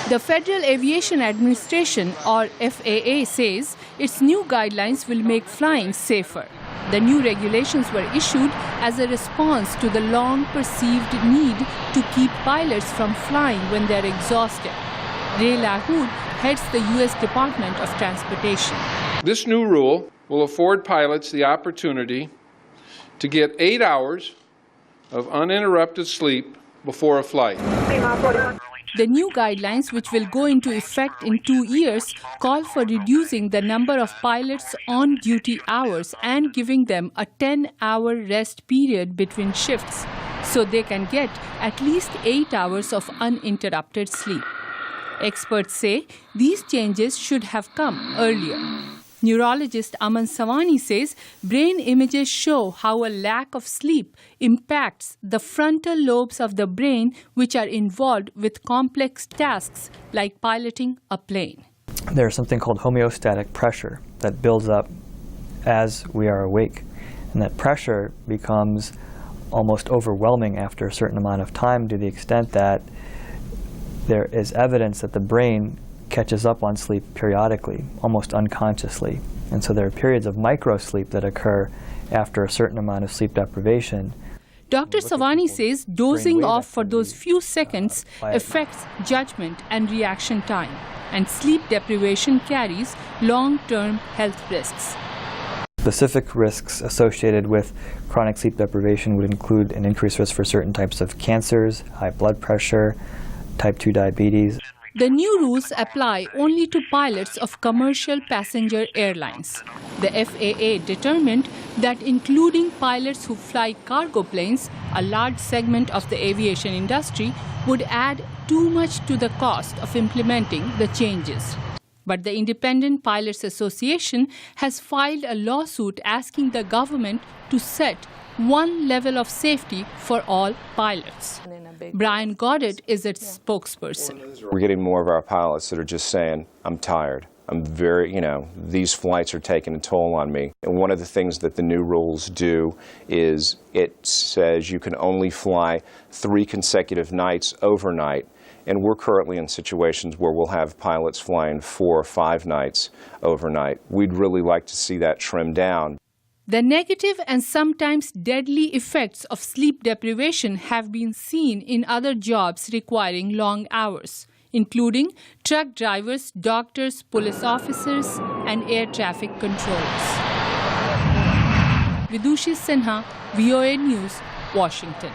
The Federal Aviation Administration, or FAA, says its new guidelines will make flying safer. The new regulations were issued as a response to the long-perceived need to keep pilots from flying when they are exhausted. Ray LaHood heads the U.S. Department of Transportation. This new rule will afford pilots the opportunity to get 8 hours of uninterrupted sleep before a flight. The new guidelines, which will go into effect in 2 years, call for reducing the number of pilots' on-duty hours and giving them a 10-hour rest period between shifts, so they can get at least 8 hours of uninterrupted sleep. Experts say these changes should have come earlier. Neurologist Aman Savani says brain images show how a lack of sleep impacts the frontal lobes of the brain, which are involved with complex tasks like piloting a plane. There's something called homeostatic pressure that builds up as we are awake. And that pressure becomes almost overwhelming after a certain amount of time, to the extent that there is evidence that the brain catches up on sleep periodically, almost unconsciously. And so there are periods of microsleep that occur after a certain amount of sleep deprivation. Dr. Savani says dozing off for those few seconds affects judgment and reaction time, and sleep deprivation carries long-term health risks. Specific risks associated with chronic sleep deprivation would include an increased risk for certain types of cancers, high blood pressure, type 2 diabetes. The new rules apply only to pilots of commercial passenger airlines. The FAA determined that including pilots who fly cargo planes, a large segment of the aviation industry, would add too much to the cost of implementing the changes. But the Independent Pilots Association has filed a lawsuit asking the government to set one level of safety for all pilots. Brian Goddard is its spokesperson. We're getting more of our pilots that are just saying, I'm tired. I'm very, these flights are taking a toll on me. And one of the things that the new rules do is it says you can only fly 3 consecutive nights overnight. And we're currently in situations where we'll have pilots flying 4 or 5 nights overnight. We'd really like to see that trimmed down. The negative and sometimes deadly effects of sleep deprivation have been seen in other jobs requiring long hours, including truck drivers, doctors, police officers, and air traffic controllers. Vidushi Sinha, VOA News, Washington.